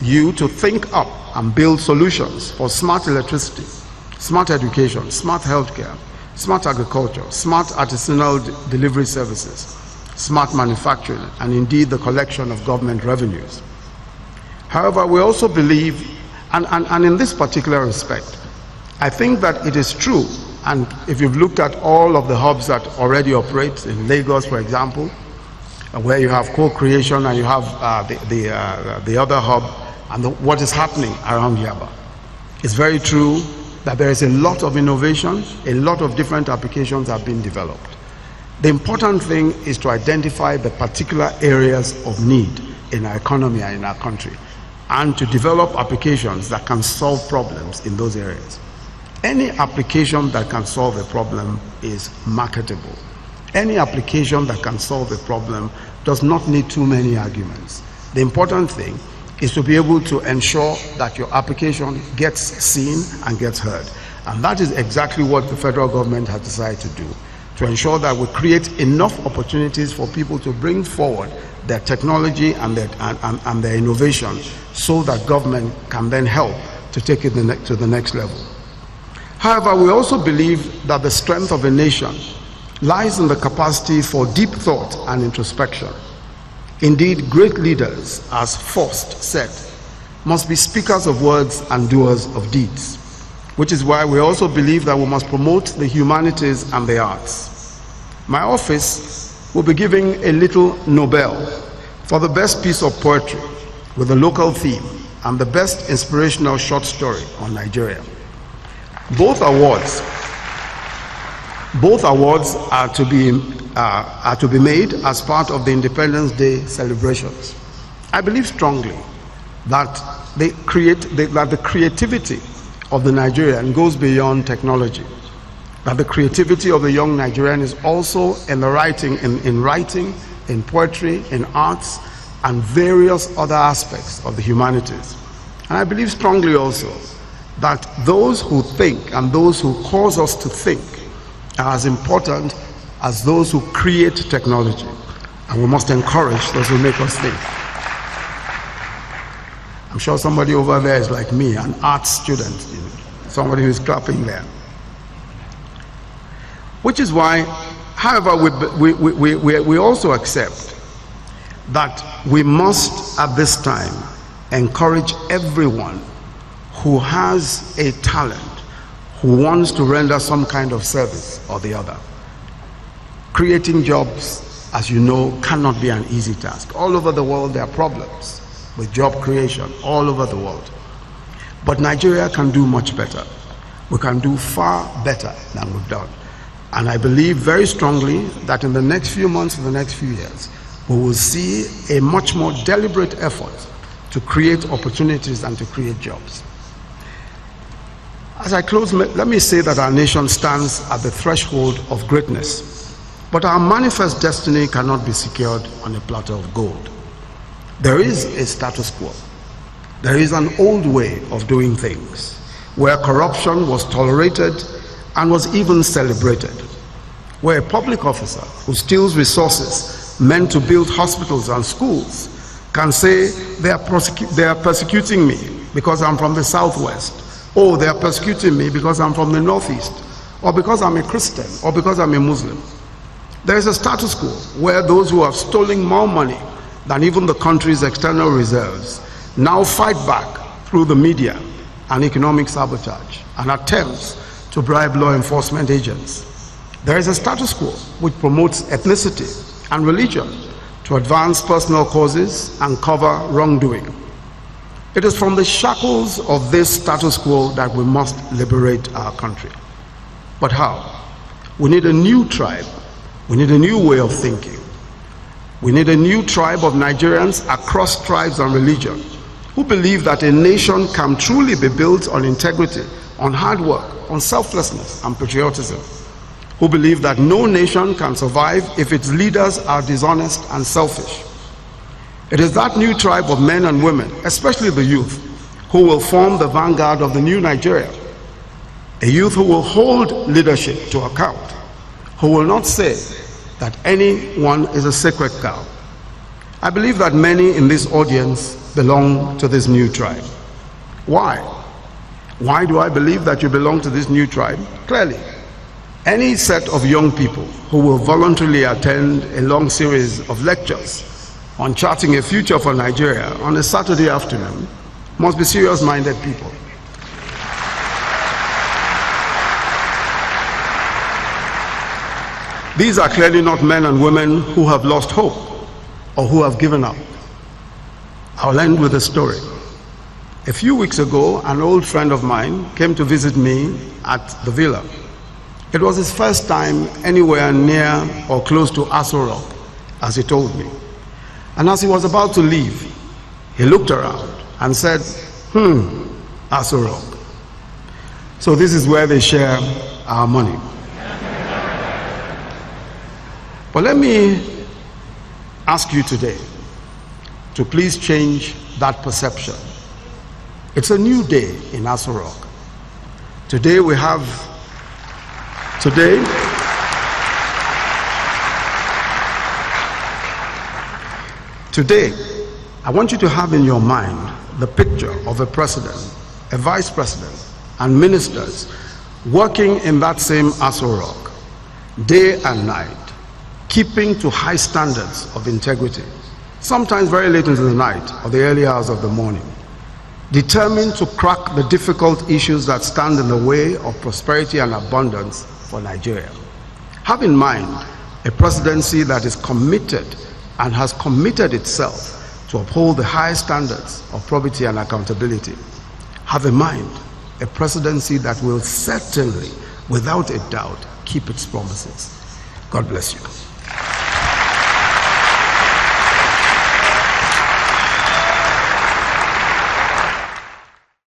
you to think up and build solutions for smart electricity, smart education, smart healthcare, smart agriculture, smart artisanal delivery services, smart manufacturing, and indeed the collection of government revenues. However, we also believe, and in this particular respect, I think that it is true, and if you've looked at all of the hubs that already operate in Lagos, for example, where you have co-creation and you have the other hub, and what is happening around Yaba. It's very true that there is a lot of innovation, a lot of different applications have been developed. The important thing is to identify the particular areas of need in our economy and in our country, and to develop applications that can solve problems in those areas. Any application that can solve a problem is marketable. Any application that can solve a problem does not need too many arguments. The important thing is to be able to ensure that your application gets seen and gets heard. And that is exactly what the federal government has decided to do, to ensure that we create enough opportunities for people to bring forward their technology and their innovation, so that government can then help to take it to the next level. However, we also believe that the strength of a nation lies in the capacity for deep thought and introspection. Indeed, great leaders, as Faust said, must be speakers of words and doers of deeds, which is why we also believe that we must promote the humanities and the arts. My office will be giving a little Nobel for the best piece of poetry with a local theme and the best inspirational short story on Nigeria. Both awards are to be made as part of the Independence Day celebrations. I believe strongly that the creativity of the Nigerian goes beyond technology, that the creativity of the young Nigerian is also in the writing, in poetry, in arts, and various other aspects of the humanities. And I believe strongly also that those who think and those who cause us to think are as important as those who create technology. And we must encourage those who make us think. I'm sure somebody over there is like me, an art student, somebody who's clapping there. Which is why, however, we also accept that we must at this time encourage everyone who has a talent, who wants to render some kind of service or the other. Creating jobs, as you know, cannot be an easy task. All over the world there are problems with job creation, all over the world. But Nigeria can do much better. We can do far better than we've done. And I believe very strongly that in the next few months, in the next few years, we will see a much more deliberate effort to create opportunities and to create jobs. As I close, let me say that our nation stands at the threshold of greatness, but our manifest destiny cannot be secured on a platter of gold. There is a status quo. There is an old way of doing things, where corruption was tolerated and was even celebrated, where a public officer who steals resources meant to build hospitals and schools can say they are persecuting me because I'm from the Southwest. Oh, they are persecuting me because I'm from the Northeast, or because I'm a Christian, or because I'm a Muslim. There is a status quo where those who have stolen more money than even the country's external reserves now fight back through the media and economic sabotage and attempts to bribe law enforcement agents. There is a status quo which promotes ethnicity and religion to advance personal causes and cover wrongdoing. It is from the shackles of this status quo that we must liberate our country. But how? We need a new tribe. We need a new way of thinking. We need a new tribe of Nigerians across tribes and religion who believe that a nation can truly be built on integrity, on hard work, on selflessness and patriotism, who believe that no nation can survive if its leaders are dishonest and selfish. It is that new tribe of men and women, especially the youth, who will form the vanguard of the new Nigeria. A youth who will hold leadership to account, who will not say that anyone is a sacred cow. I believe that many in this audience belong to this new tribe. Why? Why do I believe that you belong to this new tribe? Clearly, any set of young people who will voluntarily attend a long series of lectures on charting a future for Nigeria on a Saturday afternoon must be serious-minded people. These are clearly not men and women who have lost hope or who have given up. I'll end with a story. A few weeks ago, an old friend of mine came to visit me at the villa. It was his first time anywhere near or close to Aso Rock, as he told me. And as he was about to leave, he looked around and said, Aso Rock. So this is where they share our money. But let me ask you today to please change that perception. It's a new day in Aso Rock. Today, I want you to have in your mind the picture of a president, a vice president, and ministers working in that same Aso Rock, day and night, keeping to high standards of integrity, sometimes very late into the night or the early hours of the morning, determined to crack the difficult issues that stand in the way of prosperity and abundance for Nigeria. Have in mind a presidency that is committed and has committed itself to uphold the high standards of probity and accountability. Have in mind a presidency that will certainly, without a doubt, keep its promises. God bless you.